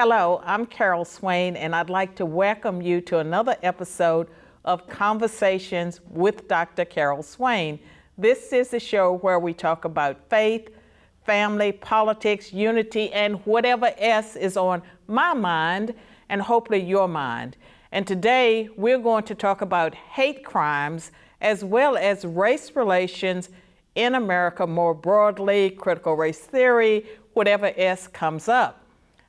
Hello, I'm Carol Swain, and I'd like to welcome you to another episode of Conversations with Dr. Carol Swain. This is the show where we talk about faith, family, politics, unity, and whatever else is on my mind and hopefully your mind. And today we're going to talk about hate crimes as well as race relations in America more broadly, critical race theory, whatever else comes up.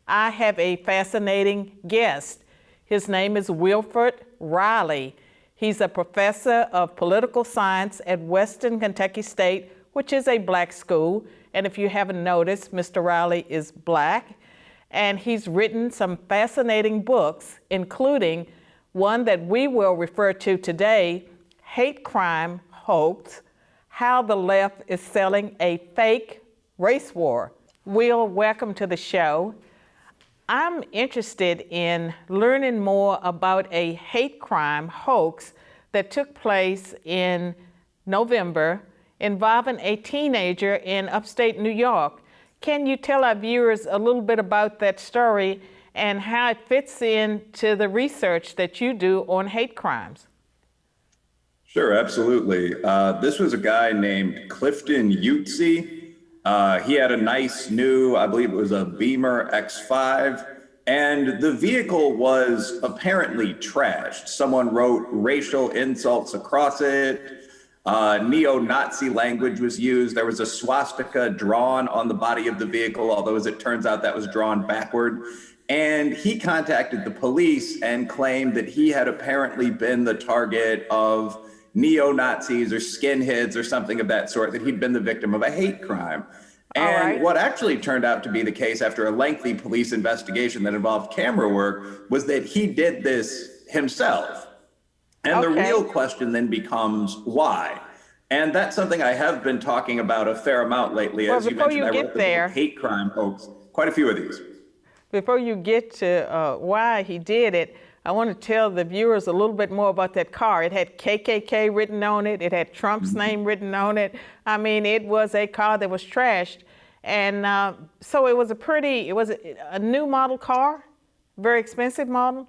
I have a fascinating guest. His name is Wilfred Reilly. He's a professor of political science at Western Kentucky State, which is a black school. And if you haven't noticed, Mr. Reilly is black. And he's written some fascinating books, including one that we will refer to today, Hate Crime Hoax, How the Left is Selling a Fake Race War. Will, welcome to the show. I'm interested in learning more about a hate crime hoax that took place in November involving a teenager in upstate New York. Can you tell our viewers a little bit about that story and how it fits into the research that you do on hate crimes? Sure, absolutely. This was a guy named Clifton Jussie. He had a nice new, I believe it was a Beamer X5, and the vehicle was apparently trashed. Someone wrote racial insults across it. Neo-Nazi language was used. There was a swastika drawn on the body of the vehicle, although as it turns out that was drawn backward. And he contacted the police and claimed that he had apparently been the target of neo-Nazis or skinheads or something of that sort, that he'd been the victim of a hate crime. And what actually turned out to be the case after a lengthy police investigation that involved camera work was that he did this himself. And the real question then becomes why? And that's something I have been talking about a fair amount lately. As you mentioned, I wrote the book Hate Crime Hoax, quite a few of these. Before you get to why he did it, I want to tell the viewers a little bit more about that car. It had KKK written on it. It had Trump's name written on it. I mean, it was a car that was trashed. And so it was a new model car, very expensive model?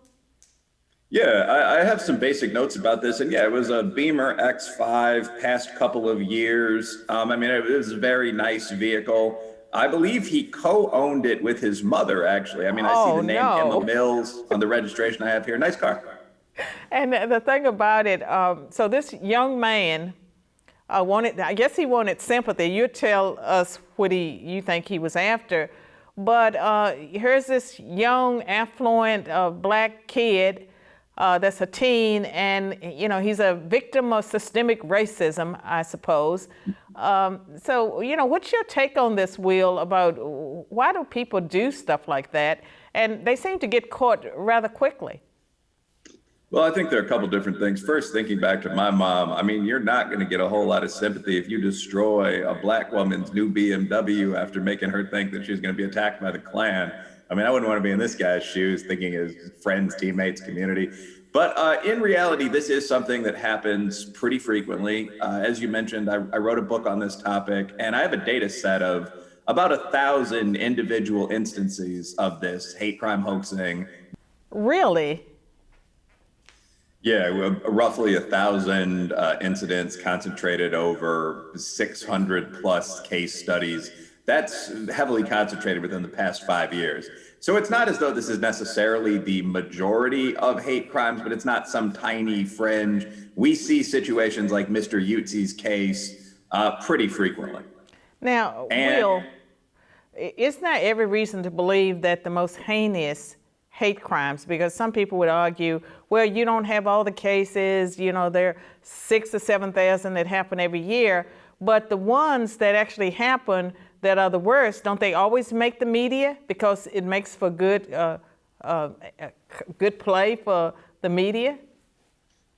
Yeah, I have some basic notes about this. And yeah, it was a Beamer X5, past couple of years. I mean, it was a very nice vehicle. I believe he co-owned it with his mother, actually. I mean, I see the name Emma Mills on the registration I have here. Nice car. And the thing about it, so this young man I guess he wanted sympathy. You tell us what you think he was after. But here's this young, affluent black kid that's a teen, and he's a victim of systemic racism, I suppose. So what's your take on this, Will, about why do people do stuff like that? And they seem to get caught rather quickly. Well, I think there are a couple different things. First, thinking back to my mom, I mean, you're not going to get a whole lot of sympathy if you destroy a black woman's new BMW after making her think that she's going to be attacked by the Klan. I mean, I wouldn't want to be in this guy's shoes, thinking his friends, teammates, community. But in reality, this is something that happens pretty frequently. As you mentioned, I wrote a book on this topic, and I have a data set of about 1,000 individual instances of this hate crime hoaxing. Really? Yeah, roughly 1,000 incidents concentrated over 600 plus case studies. That's heavily concentrated within the past 5 years. So it's not as though this is necessarily the majority of hate crimes, but it's not some tiny fringe. We see situations like Mr. Jutsie's case pretty frequently. Now, Will, isn't there every reason to believe that the most heinous hate crimes, because some people would argue, well, you don't have all the cases, there are 6,000 or 7,000 that happen every year, but the ones that actually happen that are the worst, don't they always make the media because it makes for good play for the media?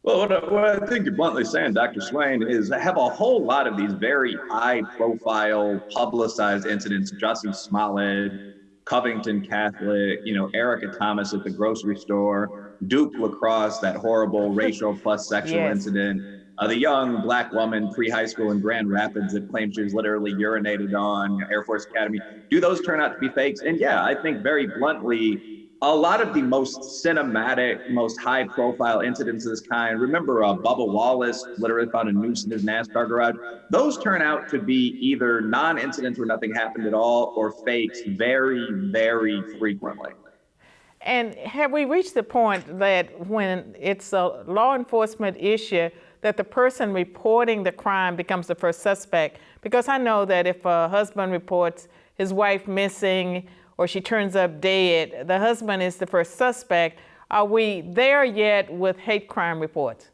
Well, what I think you're bluntly saying, Dr. Swain, is I have a whole lot of these very high-profile, publicized incidents, Jussie Smollett, Covington Catholic, Erica Thomas at the grocery store, Duke Lacrosse, that horrible racial plus sexual incident. the young black woman pre-high school in Grand Rapids that claimed she was literally urinated on Air Force Academy. Do those turn out to be fakes? And yeah, I think very bluntly, a lot of the most cinematic, most high-profile incidents of this kind, remember Bubba Wallace literally found a noose in his NASCAR garage? Those turn out to be either non-incidents where nothing happened at all or fakes very, very frequently. And have we reached the point that when it's a law enforcement issue, that the person reporting the crime becomes the first suspect? Because I know that if a husband reports his wife missing or she turns up dead, the husband is the first suspect. Are we there yet with hate crime reports?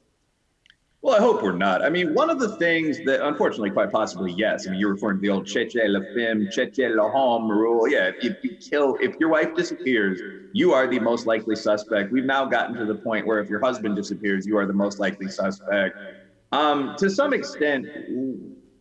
Well, I hope we're not. I mean, one of the things that, unfortunately, quite possibly, yes. I mean, you're referring to the old cheche la femme, cheche la homme rule. Yeah, if your wife disappears, you are the most likely suspect. We've now gotten to the point where if your husband disappears, you are the most likely suspect. To some extent,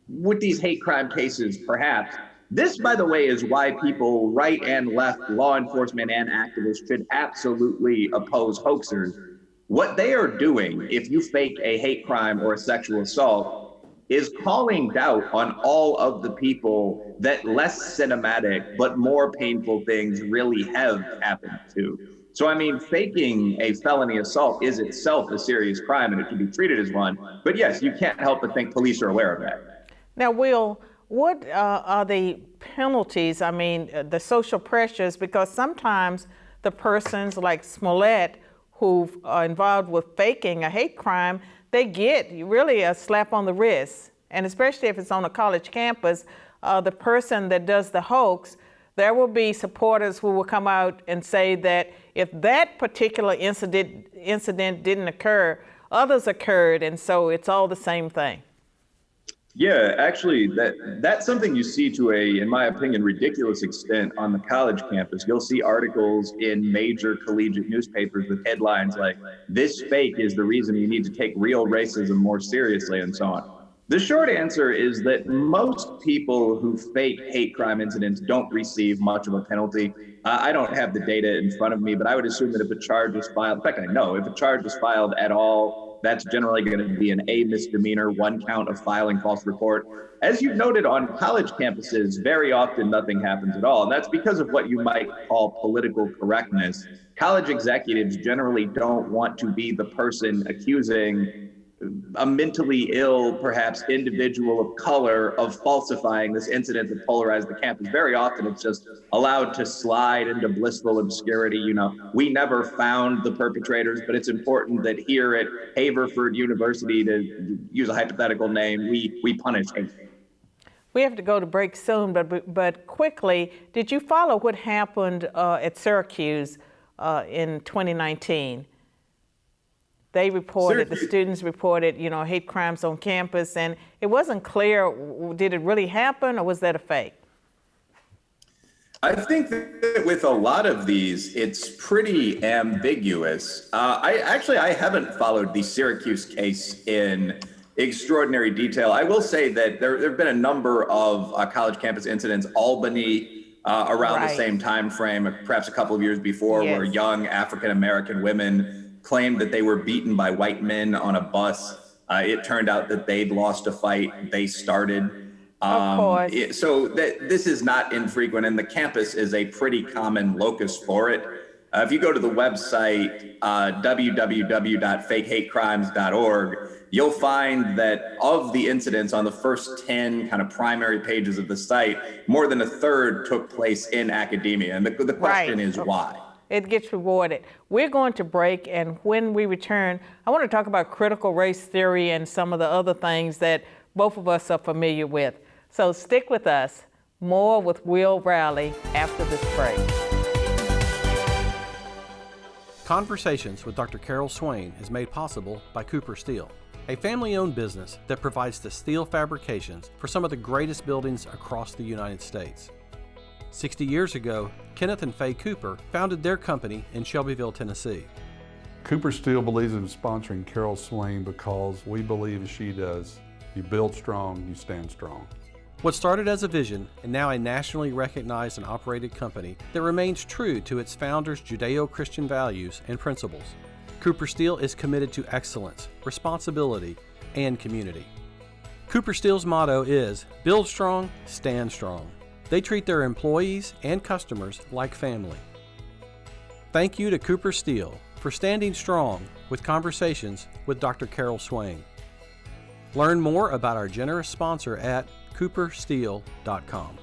with these hate crime cases, perhaps, this, by the way, is why people, right and left, law enforcement and activists, should absolutely oppose hoaxers. What they are doing, if you fake a hate crime or a sexual assault, is calling doubt on all of the people that less cinematic but more painful things really have happened to. So, I mean, faking a felony assault is itself a serious crime and it should be treated as one. But yes, you can't help but think police are aware of that. Now, Will, what are the penalties, the social pressures? Because sometimes the persons like Smollett who are involved with faking a hate crime, they get really a slap on the wrist. And especially if it's on a college campus, the person that does the hoax, there will be supporters who will come out and say that if that particular incident didn't occur, others occurred, and so it's all the same thing. Yeah, actually, that's something you see to a, in my opinion, ridiculous extent on the college campus. You'll see articles in major collegiate newspapers with headlines like, "This fake is the reason you need to take real racism more seriously," and so on. The short answer is that most people who fake hate crime incidents don't receive much of a penalty. I don't have the data in front of me, but I would assume that if a charge is filed, in fact, I know if a charge is filed at all, that's generally going to be an A misdemeanor, 1 count of filing false report. As you've noted on college campuses, very often nothing happens at all. And that's because of what you might call political correctness. College executives generally don't want to be the person accusing a mentally ill, perhaps individual of color of falsifying this incident that polarized the campus. Very often it's just allowed to slide into blissful obscurity. You know, we never found the perpetrators, but it's important that here at Haverford University, to use a hypothetical name, we punish hate. We have to go to break soon, but quickly, did you follow what happened at Syracuse in 2019? They reported, the students reported, hate crimes on campus, and it wasn't clear, did it really happen or was that a fake? I think that with a lot of these, it's pretty ambiguous. I haven't followed the Syracuse case in extraordinary detail. I will say that there have been a number of college campus incidents, Albany, around the same time frame, perhaps a couple of years before, where young African-American women claimed that they were beaten by white men on a bus. It turned out that they'd lost a fight they started. Of course. This is not infrequent, and the campus is a pretty common locus for it. If you go to the website, www.fakehatecrimes.org, you'll find that of the incidents on the first 10 kind of primary pages of the site, more than a third took place in academia. And the question is why? It gets rewarded. We're going to break, and when we return, I want to talk about critical race theory and some of the other things that both of us are familiar with. So stick with us. More with Will Reilly after this break. Conversations with Dr. Carol Swain is made possible by Cooper Steel, a family-owned business that provides the steel fabrications for some of the greatest buildings across the United States. 60 years ago, Kenneth and Faye Cooper founded their company in Shelbyville, Tennessee. Cooper Steel believes in sponsoring Carol Swain because we believe as she does, you build strong, you stand strong. What started as a vision and now a nationally recognized and operated company that remains true to its founders' Judeo-Christian values and principles. Cooper Steel is committed to excellence, responsibility, and community. Cooper Steel's motto is build strong, stand strong. They treat their employees and customers like family. Thank you to Cooper Steel for standing strong with Conversations with Dr. Carol Swain. Learn more about our generous sponsor at coopersteel.com.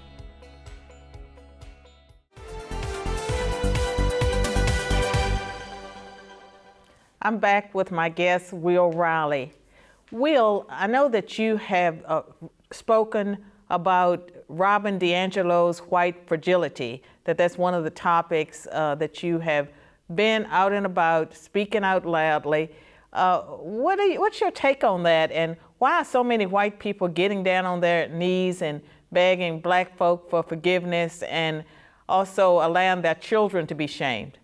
I'm back with my guest, Will Reilly. Will, I know that you have spoken about Robin DiAngelo's white fragility, that's one of the topics that you have been out and about, speaking out loudly. What's your take on that, and why are so many white people getting down on their knees and begging black folk for forgiveness and also allowing their children to be shamed?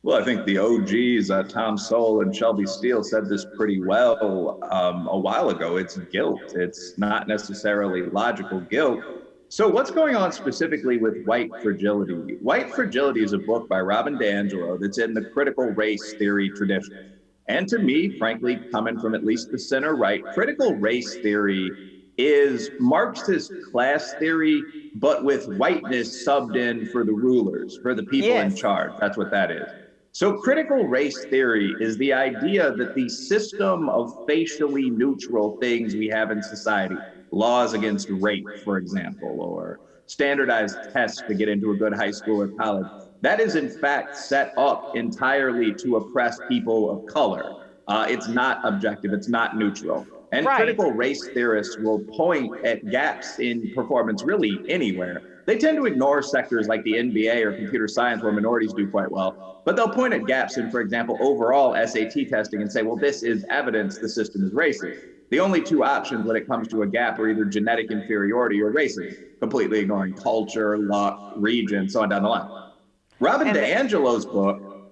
Well, I think the OGs, Tom Sowell and Shelby Steele, said this pretty well a while ago. It's guilt. It's not necessarily logical guilt. So what's going on specifically with White Fragility? White Fragility is a book by Robin DiAngelo that's in the critical race theory tradition. And to me, frankly, coming from at least the center right, critical race theory is Marxist class theory, but with whiteness subbed in for the rulers, for the people in charge. That's what that is. So critical race theory is the idea that the system of facially neutral things we have in society, laws against rape, for example, or standardized tests to get into a good high school or college, that is in fact set up entirely to oppress people of color. It's not objective, it's not neutral. And critical race theorists will point at gaps in performance really anywhere. They tend to ignore sectors like the NBA or computer science where minorities do quite well, but they'll point at gaps in, for example, overall SAT testing and say, well, this is evidence the system is racist. The only two options when it comes to a gap are either genetic inferiority or racism, completely ignoring culture, luck, region, so on down the line. Robin DiAngelo's book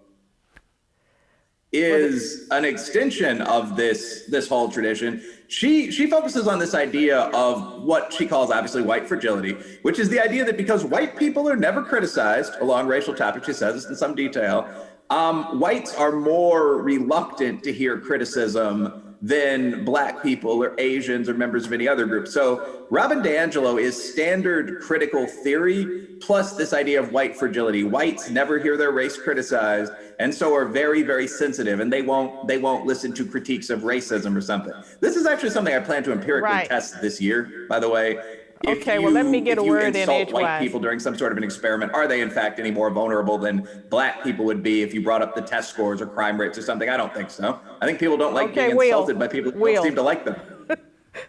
is an extension of this whole tradition. She focuses on this idea of what she calls obviously white fragility, which is the idea that because white people are never criticized along racial topics, she says this in some detail, whites are more reluctant to hear criticism than black people or Asians or members of any other group. So Robin DiAngelo is standard critical theory plus this idea of white fragility. Whites never hear their race criticized and so are very, very sensitive, and they won't listen to critiques of racism or something. This is actually something I plan to empirically test this year, by the way. Well, let me get a word in edgewise. If you insult white people during some sort of an experiment, are they in fact any more vulnerable than black people would be if you brought up the test scores or crime rates or something? I don't think so. I think people don't like being insulted by people who don't seem to like them.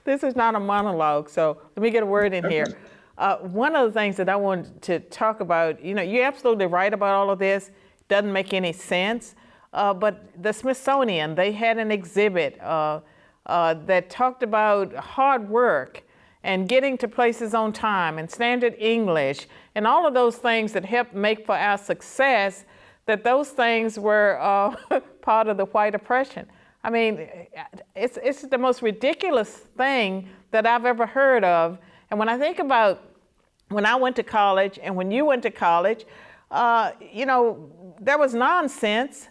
This is not a monologue, so let me get a word in here. One of the things that I wanted to talk about, you're absolutely right about all of this. Doesn't make any sense. But the Smithsonian, they had an exhibit that talked about hard work and getting to places on time and standard English and all of those things that help make for our success, that those things were part of the white oppression. I mean, it's the most ridiculous thing that I've ever heard of. And when I think about when I went to college and when you went to college, there was nonsense,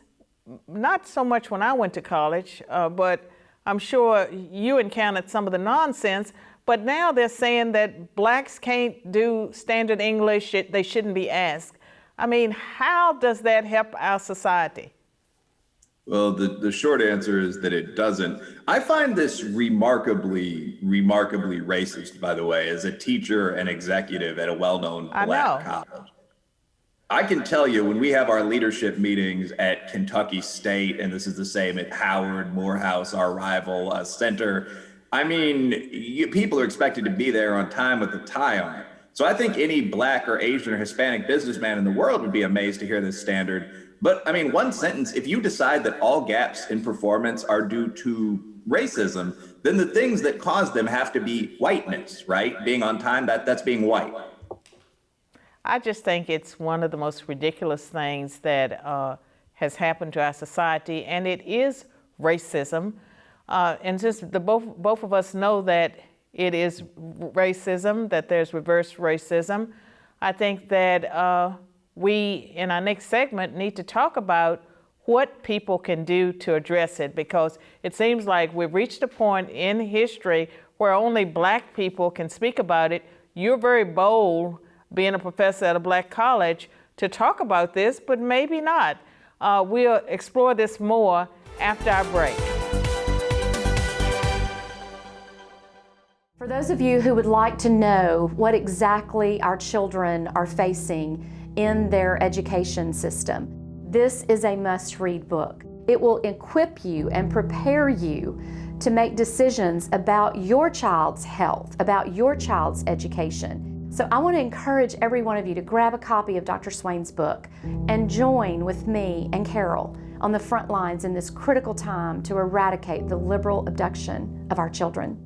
not so much when I went to college, but I'm sure you encountered some of the nonsense. But now they're saying that blacks can't do standard English, they shouldn't be asked. I mean, how does that help our society? Well, the short answer is that it doesn't. I find this remarkably racist, by the way, as a teacher and executive at a well-known black college. I can tell you when we have our leadership meetings at Kentucky State, and this is the same at Howard, Morehouse, our rival center, I mean, people are expected to be there on time with a tie on. So I think any black or Asian or Hispanic businessman in the world would be amazed to hear this standard. But I mean, one sentence, if you decide that all gaps in performance are due to racism, then the things that cause them have to be whiteness, right? Being on time, that's being white. I just think it's one of the most ridiculous things that has happened to our society, and it is racism. And just both of us know that it is racism, that there's reverse racism. I think that we, in our next segment, need to talk about what people can do to address it, because it seems like we've reached a point in history where only Black people can speak about it. You're very bold, being a professor at a Black college, to talk about this, but maybe not. We'll explore this more after our break. For those of you who would like to know what exactly our children are facing in their education system, this is a must-read book. It will equip you and prepare you to make decisions about your child's health, about your child's education. So I want to encourage every one of you to grab a copy of Dr. Swain's book and join with me and Carol on the front lines in this critical time to eradicate the liberal abduction of our children.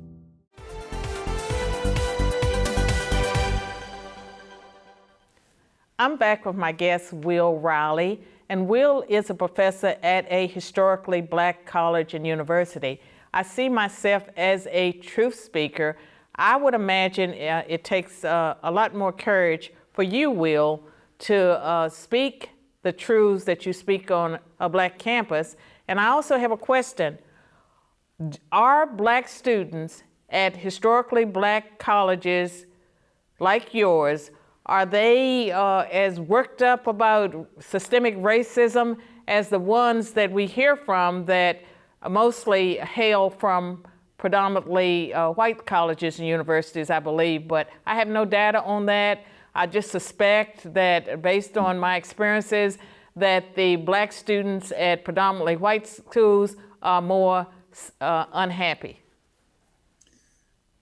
I'm back with my guest, Will Reilly, and Will is a professor at a historically Black college and university. I see myself as a truth speaker. I would imagine it takes a lot more courage for you, Will, to speak the truths that you speak on a Black campus. And I also have a question. Are Black students at historically Black colleges like yours, are they as worked up about systemic racism as the ones that we hear from that mostly hail from predominantly white colleges and universities, I believe, but I have no data on that. I just suspect that based on my experiences that the Black students at predominantly white schools are more unhappy.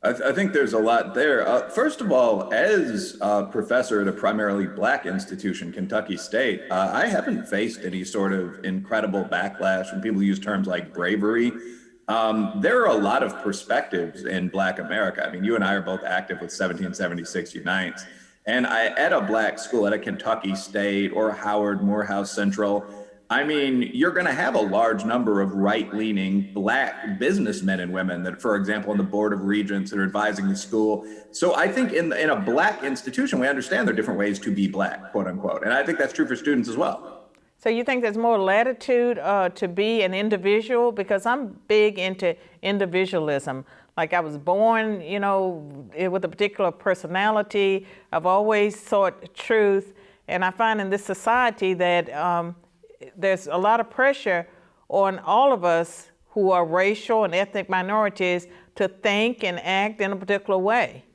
I think there's a lot there. First of all, as a professor at a primarily Black institution, Kentucky State, I haven't faced any sort of incredible backlash when people use terms like bravery. There are a lot of perspectives in Black America. I mean, you and I are both active with 1776 Unites. And at a Black school, at a Kentucky State or Howard, Morehouse Central, I mean, you're going to have a large number of right-leaning Black businessmen and women that, for example, on the Board of Regents that are advising the school. So I think in a Black institution, we understand there are different ways to be Black, quote unquote. And I think that's true for students as well. So you think there's more latitude to be an individual? Because I'm big into individualism. Like I was born, you know, with a particular personality. I've always sought truth. And I find in this society that there's a lot of pressure on all of us who are racial and ethnic minorities to think and act in a particular way.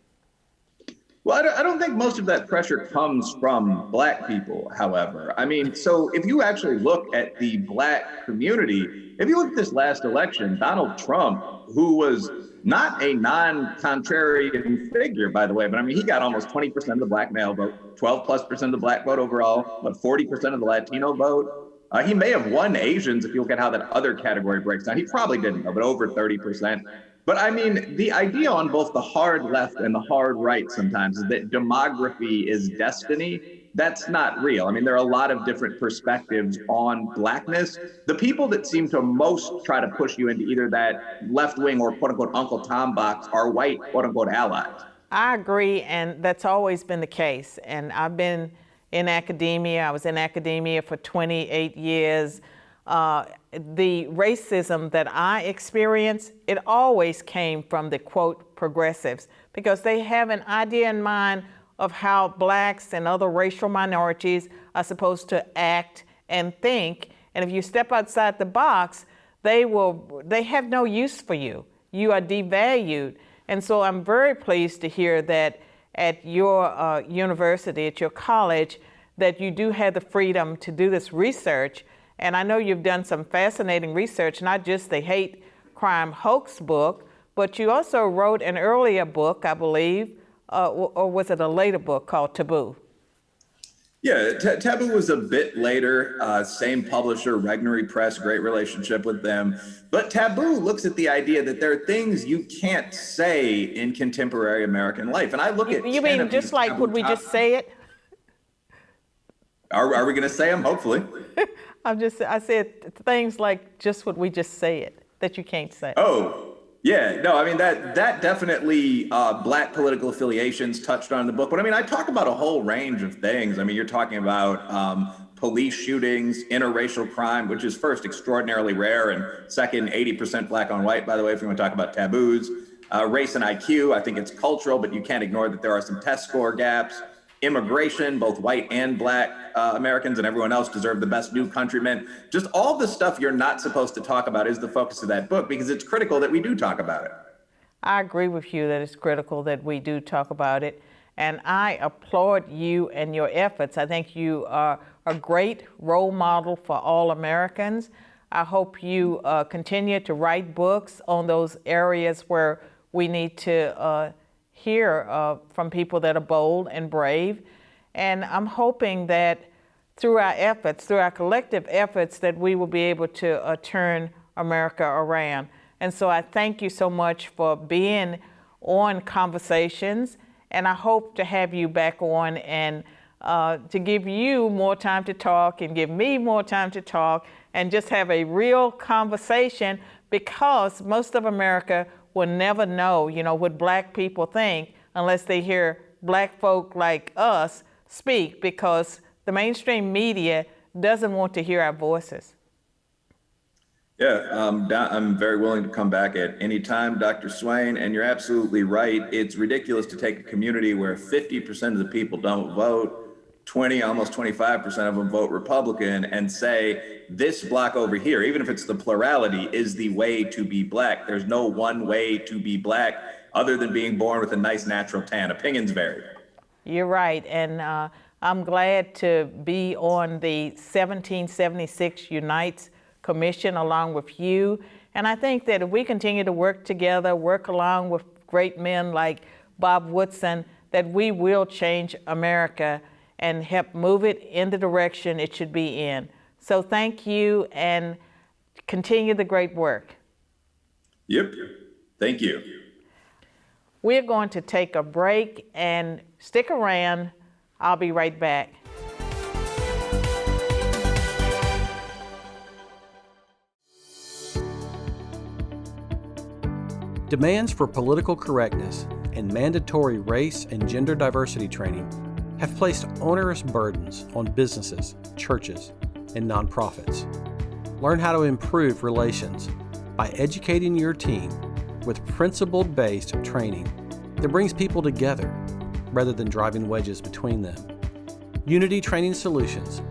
Well, I don't think most of that pressure comes from Black people, however. I mean, so if you actually look at the Black community, if you look at this last election, Donald Trump, who was not a non-contrarian figure, by the way, but I mean, he got almost 20% of the Black male vote, 12+% of the Black vote overall, but 40% of the Latino vote. He may have won Asians if you look at how that other category breaks down. He probably didn't, but over 30%. But I mean, the idea on both the hard left and the hard right sometimes is that demography is destiny. That's not real. I mean, there are a lot of different perspectives on Blackness. The people that seem to most try to push you into either that left wing or quote unquote Uncle Tom box are white quote unquote allies. I agree, and that's always been the case. And I've been in academia. I was in academia for 28 years. The racism that I experienced, it always came from the quote progressives, because they have an idea in mind of how Blacks and other racial minorities are supposed to act and think. And if you step outside the box, they have no use for you. You are devalued. And so I'm very pleased to hear that at your university, at your college, that you do have the freedom to do this research. And I know you've done some fascinating research, not just the Hate Crime Hoax book, but you also wrote an earlier book, I believe, or was it a later book called Taboo? Yeah, Taboo was a bit later, same publisher, Regnery Press, great relationship with them. But Taboo looks at the idea that there are things you can't say in contemporary American life. And I look at— You mean just like, would we just say it? Are we going to say them? Hopefully. I said things like just would we just say it, that you can't say. Oh, yeah. No, I mean, that definitely Black political affiliations touched on in the book. But I mean, I talk about a whole range of things. I mean, you're talking about police shootings, interracial crime, which is first extraordinarily rare, and second, 80% black on white, by the way, if you want to talk about taboos. Race and IQ, I think it's cultural, but you can't ignore that there are some test score gaps. Immigration, both white and black Americans and everyone else deserve the best new countrymen. Just all the stuff you're not supposed to talk about is the focus of that book, because it's critical that we do talk about it. I agree with you that it's critical that we do talk about it. And I applaud you and your efforts. I think you are a great role model for all Americans. I hope you continue to write books on those areas where we need to hear from people that are bold and brave. And I'm hoping that through our efforts, through our collective efforts, that we will be able to turn America around. And so I thank you so much for being on Conversations. And I hope to have you back on and to give you more time to talk and give me more time to talk and just have a real conversation, because most of America will never know, what black people think unless they hear black folk like us speak, because the mainstream media doesn't want to hear our voices. Yeah, I'm very willing to come back at any time, Dr. Swain, and you're absolutely right. It's ridiculous to take a community where 50% of the people don't vote, 20, almost 25% of them vote Republican, and say this block over here, even if it's the plurality, is the way to be black. There's no one way to be black other than being born with a nice natural tan. Opinions vary. You're right, and I'm glad to be on the 1776 Unites Commission along with you. And I think that if we continue to work together, work along with great men like Bob Woodson, that we will change America and help move it in the direction it should be in. So thank you, and continue the great work. Yep, thank you. We're going to take a break, and stick around. I'll be right back. Demands for political correctness and mandatory race and gender diversity training have placed onerous burdens on businesses, churches, and nonprofits. Learn how to improve relations by educating your team with principle-based training that brings people together rather than driving wedges between them. Unity Training Solutions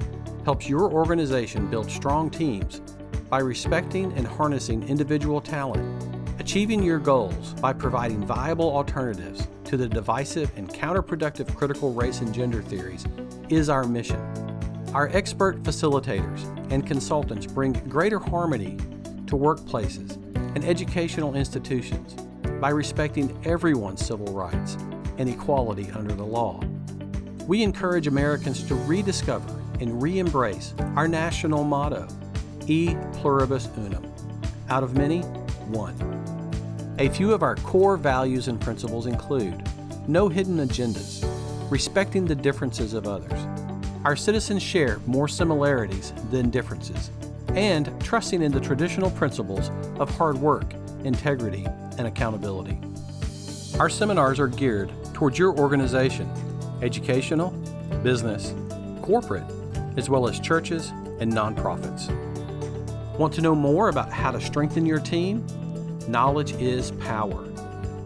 helps your organization build strong teams by respecting and harnessing individual talent. Achieving your goals by providing viable alternatives to the divisive and counterproductive critical race and gender theories is our mission. Our expert facilitators and consultants bring greater harmony to workplaces and educational institutions by respecting everyone's civil rights and equality under the law. We encourage Americans to rediscover and re-embrace our national motto, E pluribus unum, out of many, one. A few of our core values and principles include no hidden agendas, respecting the differences of others. Our citizens share more similarities than differences, and trusting in the traditional principles of hard work, integrity, and accountability. Our seminars are geared towards your organization, educational, business, corporate, as well as churches and nonprofits. Want to know more about how to strengthen your team? Knowledge is power.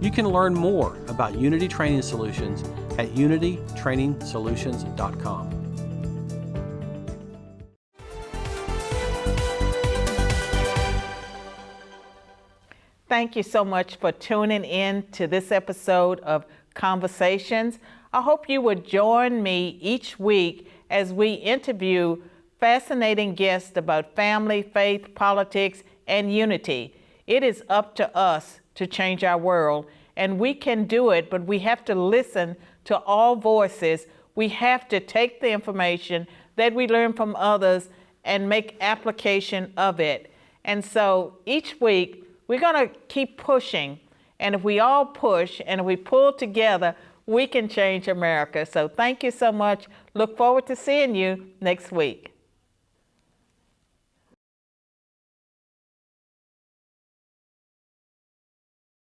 You can learn more about Unity Training Solutions at unitytrainingsolutions.com. Thank you so much for tuning in to this episode of Conversations. I hope you would join me each week as we interview fascinating guests about family, faith, politics, and unity. It is up to us to change our world, and we can do it, but we have to listen to all voices. We have to take the information that we learn from others and make application of it. And so each week, we're going to keep pushing, and if we all push and if we pull together, we can change America. So thank you so much. Look forward to seeing you next week.